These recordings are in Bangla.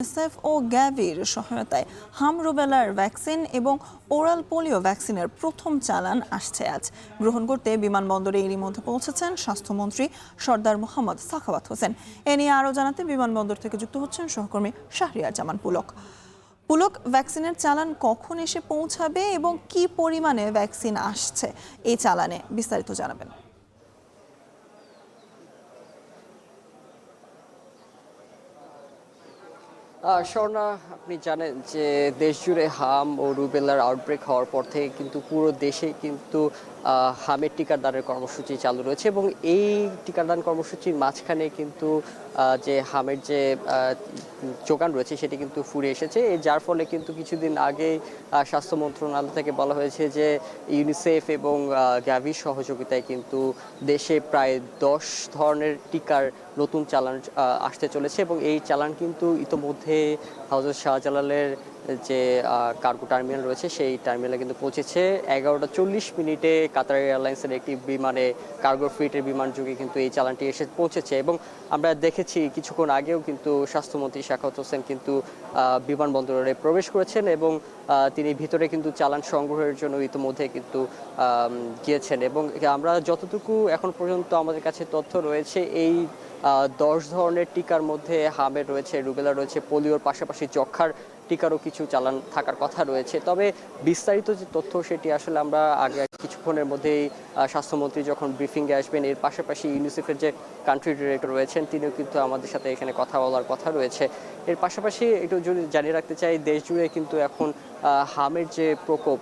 ইউনিসেফ ও গ্যাভির সহায়তায় হাম রুবেলার ভ্যাকসিন এবং ওরাল পোলিও ভ্যাকসিনের প্রথম চালান আসছে আজ। গ্রহণ করতে বিমানবন্দরে এরই মধ্যে পৌঁছেছেন স্বাস্থ্যমন্ত্রী সর্দার মোহাম্মদ সাখাওয়াত হোসেন। এ নিয়ে আরও জানাতে বিমানবন্দর থেকে যুক্ত হচ্ছেন সহকর্মী শাহরিয়ার জামান পুলক। পুলক, ভ্যাকসিনের চালান কখন এসে পৌঁছাবে এবং কি পরিমাণে ভ্যাকসিন আসছে এই চালানে, বিস্তারিত জানাবেন। স্বর্ণা, আপনি জানেন যে দেশ জুড়ে হাম ও রুবেলার আউটব্রেক হওয়ার পর থেকে কিন্তু পুরো দেশে কিন্তু হামের টিকাদানের কর্মসূচি চালু রয়েছে এবং এই টিকাদান কর্মসূচির মাঝখানে কিন্তু যে হামের যে যোগান রয়েছে সেটি কিন্তু ফুরিয়ে এসেছে, যার ফলে কিন্তু কিছুদিন আগে স্বাস্থ্য মন্ত্রণালয় থেকে বলা হয়েছে যে ইউনিসেফ এবং গ্যাভির সহযোগিতায় কিন্তু দেশে প্রায় 10 ধরনের টিকার নতুন চালান আসতে চলেছে এবং এই চালান কিন্তু ইতোমধ্যে হযরত শাহজালালের যে কার্গো টার্মিনাল রয়েছে সেই টার্মিনালে কিন্তু পৌঁছেছে। 11টা 40 মিনিটে কাতার এয়ারলাইন্সের একটি বিমানে, কার্গো ফ্লিটের বিমান যোগে কিন্তু এই চালানটি এসে পৌঁছেছে এবং আমরা দেখেছি কিছুক্ষণ আগেও কিন্তু স্বাস্থ্যমন্ত্রী সাখাওয়াত হোসেন কিন্তু বিমানবন্দরে প্রবেশ করেছেন এবং তিনি ভিতরে কিন্তু চালান সংগ্রহের জন্য ইতোমধ্যে কিন্তু গিয়েছেন এবং আমরা যতটুকু এখন পর্যন্ত আমাদের কাছে তথ্য রয়েছে, এই 10 ধরনের টিকার মধ্যে হামের রয়েছে, রুবেলা রয়েছে, পোলিওর পাশাপাশি যক্ষ্মার টিকারও কিছু চালান থাকার কথা রয়েছে। তবে বিস্তারিত যে তথ্য সেটি আসলে আমরা আগে কিছুক্ষণের মধ্যেই স্বাস্থ্যমন্ত্রী যখন ব্রিফিংয়ে আসবেন, এর পাশাপাশি ইউনিসেফের যে কান্ট্রি ডিরেক্টর রয়েছেন তিনিও কিন্তু আমাদের সাথে এখানে কথা বলার কথা রয়েছে। এর পাশাপাশি একটু যদি জানিয়ে রাখতে চাই, দেশ জুড়ে কিন্তু এখন হামের যে প্রকোপ,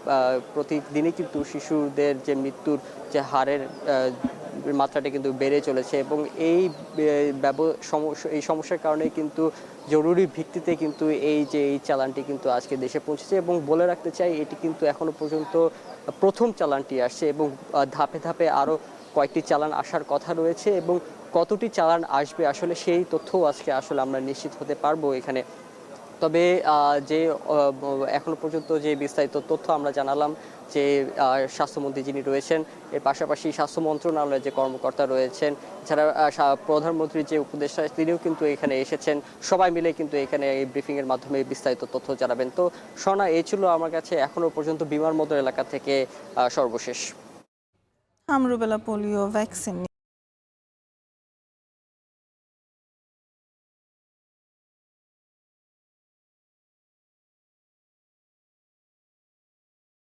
প্রতিদিনই কিন্তু শিশুদের যে মৃত্যুর যে হারের মাত্রাটা কিন্তু বেড়ে চলেছে এবং এই সমস্যার কারণে কিন্তু জরুরি ভিত্তিতে কিন্তু এই চালানটি কিন্তু আজকে দেশে পৌঁছেছে এবং বলে রাখতে চাই এটি কিন্তু এখনো পর্যন্ত প্রথম চালানটি আসছে এবং ধাপে ধাপে আরও কয়েকটি চালান আসার কথা রয়েছে এবং কতটি চালান আসবে আসলে সেই তথ্যও আজকে আসলে আমরা নিশ্চিত হতে পারবো এখানে। তবে যে এখনো পর্যন্ত যে বিস্তারিত তথ্য আমরা জানালাম যে স্বাস্থ্যমন্ত্রী যিনি রয়েছেন, এর পাশাপাশি স্বাস্থ্য মন্ত্রণালয়ের যে কর্মকর্তা রয়েছেন, এছাড়া প্রধানমন্ত্রীর যে উপদেষ্টা তিনিও কিন্তু এখানে এসেছেন, সবাই মিলে কিন্তু এখানে এই ব্রিফিংয়ের মাধ্যমে বিস্তারিত তথ্য জানাবেন। তো সোনা, এই ছিল আমার কাছে এখনো পর্যন্ত বিমানবন্দর এলাকা থেকে সর্বশেষ। হাম রুবেলা পোলিও ভ্যাকসিন